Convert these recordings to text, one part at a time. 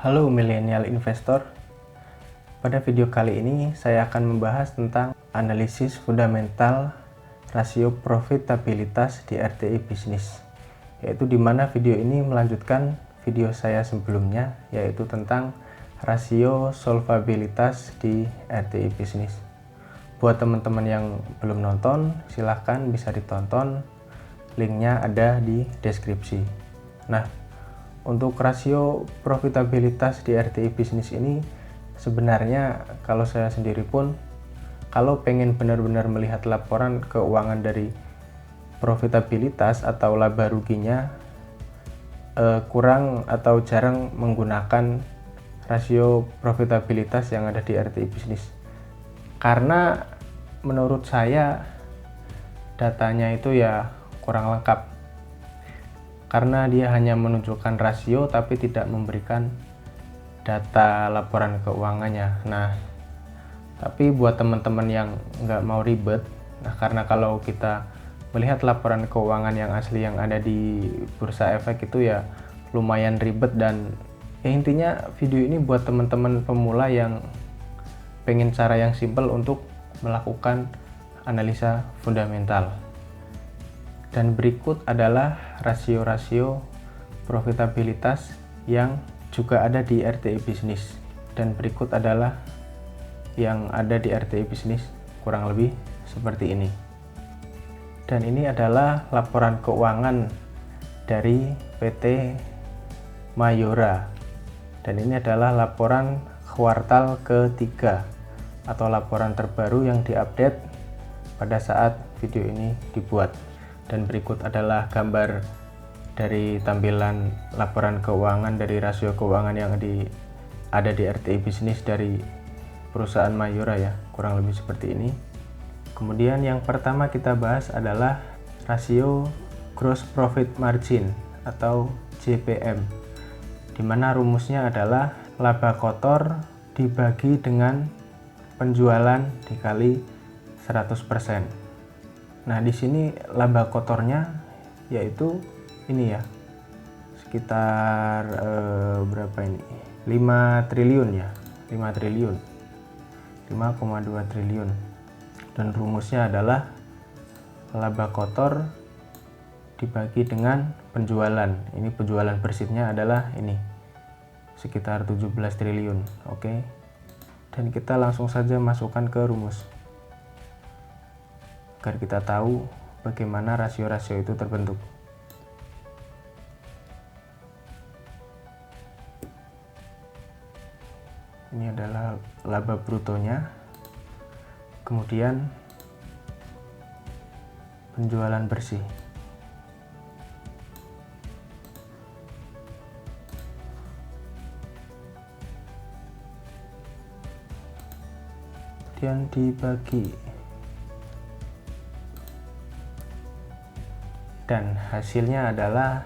Halo milenial investor, pada video kali ini saya akan membahas tentang analisis fundamental rasio profitabilitas di RTI bisnis, yaitu dimana video ini melanjutkan video saya sebelumnya, yaitu tentang rasio solvabilitas di RTI bisnis. Buat teman-teman yang belum nonton, silahkan bisa ditonton, linknya ada di deskripsi. Nah, untuk rasio profitabilitas di RTI bisnis ini sebenarnya kalau saya sendiri pun kalau pengen benar-benar melihat laporan keuangan dari profitabilitas atau laba ruginya kurang atau jarang menggunakan rasio profitabilitas yang ada di RTI bisnis, karena menurut saya datanya itu ya kurang lengkap, karena dia hanya menunjukkan rasio tapi tidak memberikan data laporan keuangannya. Nah, tapi buat teman-teman yang nggak mau ribet, nah karena kalau kita melihat laporan keuangan yang asli yang ada di Bursa Efek itu ya lumayan ribet, dan ya intinya video ini buat teman-teman pemula yang pengen cara yang simpel untuk melakukan analisa fundamental. Dan berikut adalah rasio-rasio profitabilitas yang juga ada di RTI bisnis, dan berikut adalah yang ada di RTI bisnis kurang lebih seperti ini. Dan ini adalah laporan keuangan dari PT Mayora, dan ini adalah laporan kuartal ketiga atau laporan terbaru yang diupdate pada saat video ini dibuat. Dan berikut adalah gambar dari tampilan laporan keuangan dari rasio keuangan yang ada di RTI bisnis dari perusahaan Mayora ya, kurang lebih seperti ini. Kemudian yang pertama kita bahas adalah rasio gross profit margin atau GPM, dimana rumusnya adalah laba kotor dibagi dengan penjualan dikali 100%. Nah, di sini laba kotornya yaitu ini ya, sekitar berapa ini? 5 triliun ya, 5 triliun. 5,2 triliun. Dan rumusnya adalah laba kotor dibagi dengan penjualan. Ini penjualan bersihnya adalah ini, sekitar 17 triliun. Oke. Dan kita langsung saja masukkan ke rumus agar kita tahu bagaimana rasio-rasio itu terbentuk. Ini adalah laba brutonya, kemudian penjualan bersih, kemudian dibagi, dan hasilnya adalah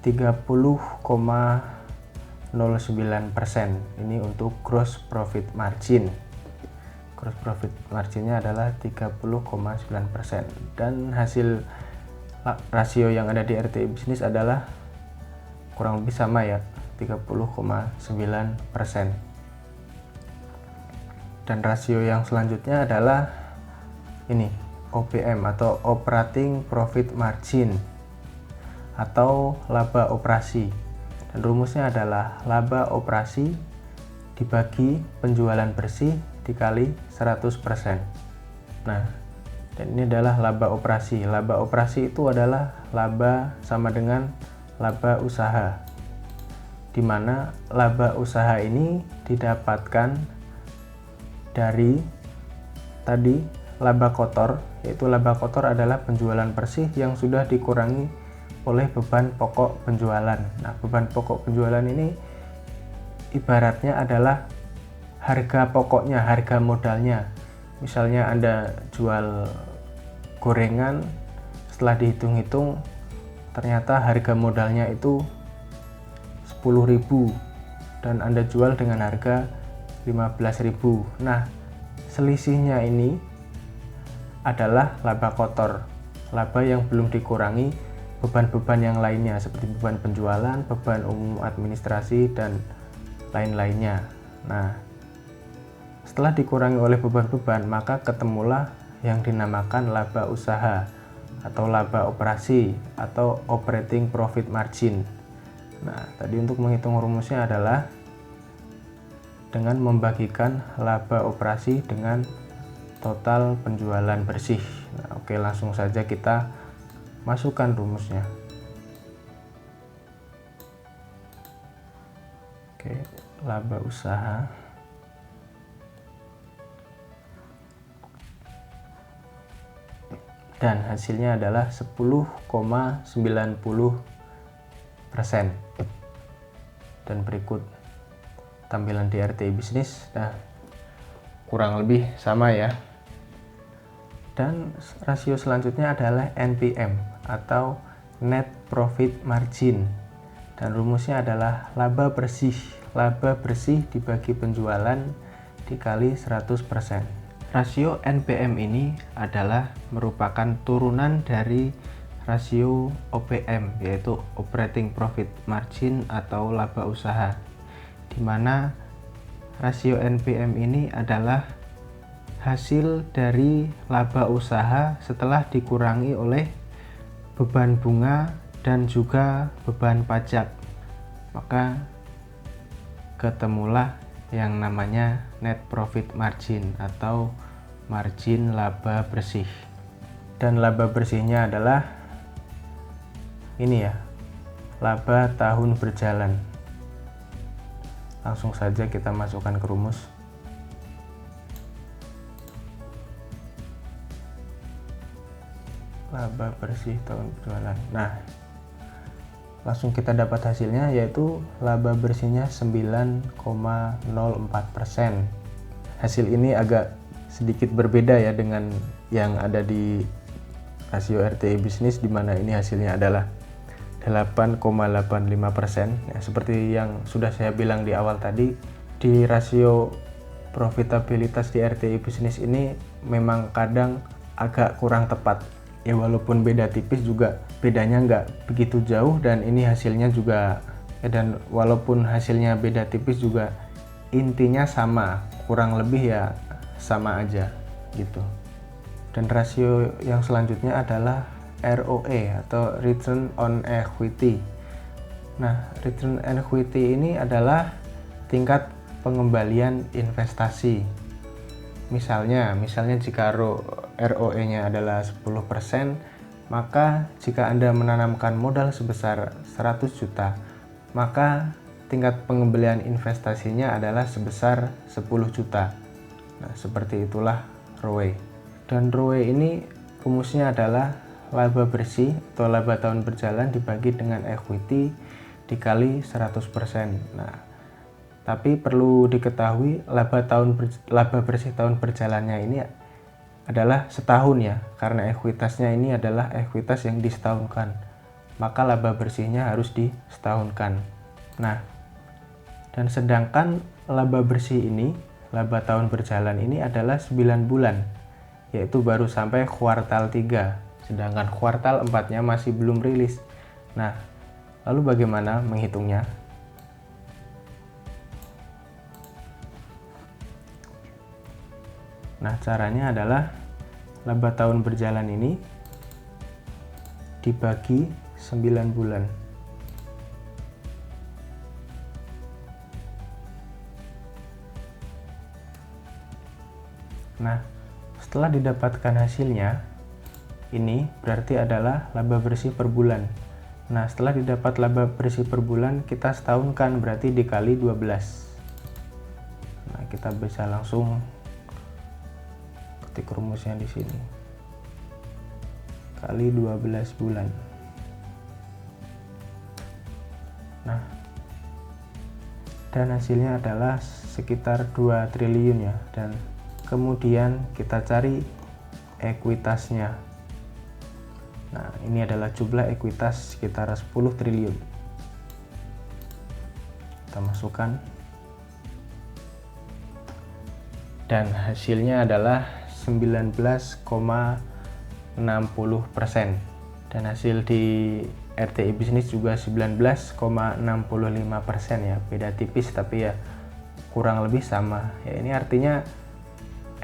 30,09%. Ini untuk gross profit margin. Gross profit marginnya adalah 30,9%, dan hasil rasio yang ada di RTI bisnis adalah kurang lebih sama ya, 30,9%. Dan rasio yang selanjutnya adalah ini, OPM atau operating profit margin atau laba operasi, dan rumusnya adalah laba operasi dibagi penjualan bersih dikali 100%. Nah, dan ini adalah laba operasi. Laba operasi itu adalah laba sama dengan laba usaha, di mana laba usaha ini didapatkan dari tadi laba kotor, yaitu laba kotor adalah penjualan bersih yang sudah dikurangi oleh beban pokok penjualan. Nah, beban pokok penjualan ini ibaratnya adalah harga pokoknya, harga modalnya. Misalnya Anda jual gorengan, setelah dihitung-hitung ternyata harga modalnya itu 10.000 dan Anda jual dengan harga 15.000. Nah, selisihnya ini adalah laba kotor, laba yang belum dikurangi beban-beban yang lainnya seperti beban penjualan, beban umum administrasi, dan lain-lainnya. Nah, setelah dikurangi oleh beban-beban, maka ketemulah yang dinamakan laba usaha atau laba operasi atau operating profit margin. Nah, tadi untuk menghitung rumusnya adalah dengan membagikan laba operasi dengan total penjualan bersih. Nah, oke, langsung saja kita masukkan rumusnya. Oke, laba usaha dan hasilnya adalah 10,90%. Dan berikut tampilan di RTI bisnis. Nah, kurang lebih sama ya. Dan rasio selanjutnya adalah NPM atau net profit margin, dan rumusnya adalah laba bersih dibagi penjualan dikali 100%. Rasio NPM ini adalah merupakan turunan dari rasio OPM, yaitu operating profit margin atau laba usaha, di mana rasio NPM ini adalah hasil dari laba usaha setelah dikurangi oleh beban bunga dan juga beban pajak. Maka ketemulah yang namanya net profit margin atau margin laba bersih. Dan laba bersihnya adalah ini ya, laba tahun berjalan. Langsung saja kita masukkan ke rumus. Laba bersih tahun berjualan. Nah, langsung kita dapat hasilnya, yaitu laba bersihnya 9,04%. Hasil ini agak sedikit berbeda ya dengan yang ada di rasio RTI bisnis, di mana ini hasilnya adalah 8,85%. Ya, seperti yang sudah saya bilang di awal tadi, di rasio profitabilitas di RTI bisnis ini memang kadang agak kurang tepat. Ya, walaupun beda tipis juga bedanya nggak begitu jauh, dan ini hasilnya juga dan walaupun hasilnya beda tipis juga intinya sama, kurang lebih ya sama aja gitu. Dan rasio yang selanjutnya adalah ROE atau return on equity. Nah, return on equity ini adalah tingkat pengembalian investasi. Misalnya jika ROE-nya adalah 10%, maka jika Anda menanamkan modal sebesar 100 juta, maka tingkat pengembalian investasinya adalah sebesar 10 juta. Nah, seperti itulah ROE. Dan ROE ini rumusnya adalah laba bersih atau laba tahun berjalan dibagi dengan equity dikali 100%. Nah, tapi perlu diketahui laba bersih tahun berjalannya ini adalah setahun ya, karena ekuitasnya ini adalah ekuitas yang disetahunkan, maka laba bersihnya harus disetahunkan. Nah, dan sedangkan laba bersih ini, laba tahun berjalan ini adalah 9 bulan, yaitu baru sampai kuartal 3, sedangkan kuartal 4-nya masih belum rilis. Nah, lalu bagaimana menghitungnya? Nah, caranya adalah laba tahun berjalan ini dibagi 9 bulan. Nah, setelah didapatkan hasilnya, ini berarti adalah laba bersih per bulan. Nah, setelah didapat laba bersih per bulan, kita setahunkan, berarti dikali 12. Nah, kita bisa langsung ketik rumusnya di sini, kali 12 bulan. Nah, dan hasilnya adalah sekitar 2 triliun ya. Dan kemudian kita cari ekuitasnya. Nah, ini adalah jumlah ekuitas sekitar 10 triliun. Kita masukkan. Dan hasilnya adalah 19,60%. Dan hasil di RTI bisnis juga 19,65% ya, beda tipis tapi ya kurang lebih sama ya. Ini artinya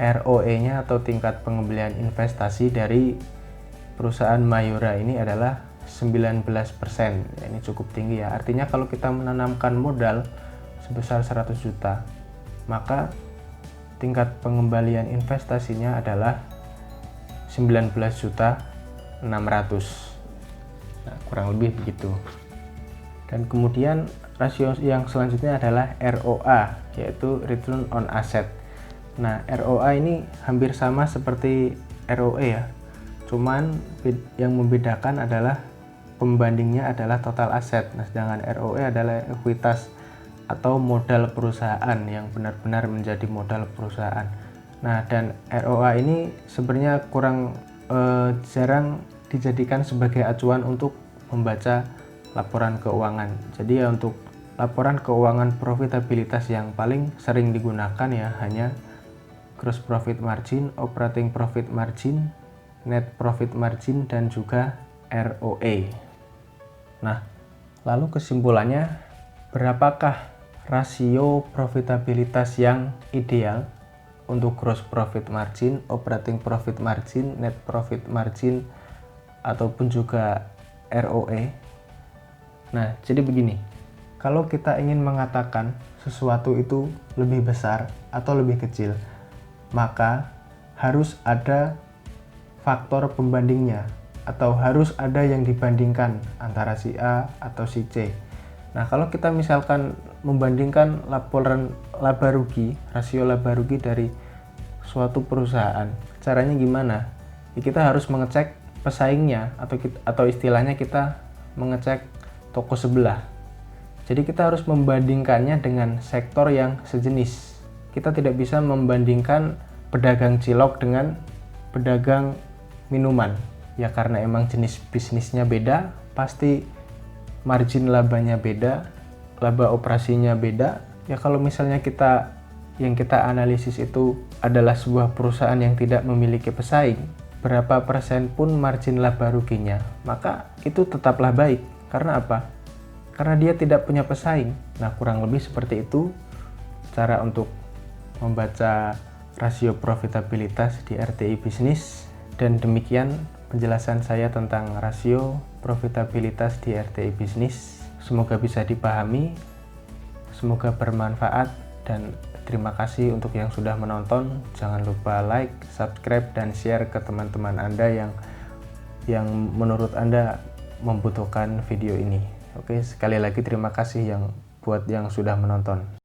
ROE-nya atau tingkat pengembalian investasi dari perusahaan Mayora ini adalah 19%. Ya, ini cukup tinggi ya. Artinya kalau kita menanamkan modal sebesar 100 juta, maka tingkat pengembalian investasinya adalah 19.600.000. Nah, kurang lebih begitu. Dan kemudian rasio yang selanjutnya adalah ROA, yaitu Return on Asset. Nah, ROA ini hampir sama seperti ROE ya. Cuman yang membedakan adalah pembandingnya adalah total aset. Nah, sedangkan ROE adalah ekuitas atau modal perusahaan yang benar-benar menjadi modal perusahaan. Nah, dan ROA ini sebenarnya kurang jarang dijadikan sebagai acuan untuk membaca laporan keuangan. Jadi ya untuk laporan keuangan profitabilitas yang paling sering digunakan ya hanya gross profit margin, operating profit margin, net profit margin, dan juga ROE. Nah, lalu kesimpulannya, berapakah rasio profitabilitas yang ideal untuk gross profit margin, operating profit margin, net profit margin, ataupun juga ROE? Nah, jadi begini, kalau kita ingin mengatakan sesuatu itu lebih besar atau lebih kecil, maka harus ada faktor pembandingnya atau harus ada yang dibandingkan antara si A atau si C. Nah, kalau kita misalkan membandingkan laporan laba rugi, rasio laba rugi dari suatu perusahaan, caranya gimana? Ya, kita harus mengecek pesaingnya atau istilahnya kita mengecek toko sebelah. Jadi kita harus membandingkannya dengan sektor yang sejenis. Kita tidak bisa membandingkan pedagang cilok dengan pedagang minuman. Ya karena emang jenis bisnisnya beda, pasti margin labanya beda, laba operasinya beda. Ya kalau misalnya yang kita analisis itu adalah sebuah perusahaan yang tidak memiliki pesaing, berapa persen pun margin laba ruginya, maka itu tetaplah baik. Karena apa? Karena dia tidak punya pesaing. Nah, kurang lebih seperti itu cara untuk membaca rasio profitabilitas di RTI bisnis. Dan demikian penjelasan saya tentang rasio profitabilitas di RTI bisnis. Semoga bisa dipahami, semoga bermanfaat, dan terima kasih untuk yang sudah menonton. Jangan lupa like, subscribe, dan share ke teman-teman Anda yang menurut Anda membutuhkan video ini. Oke, sekali lagi terima kasih buat yang sudah menonton.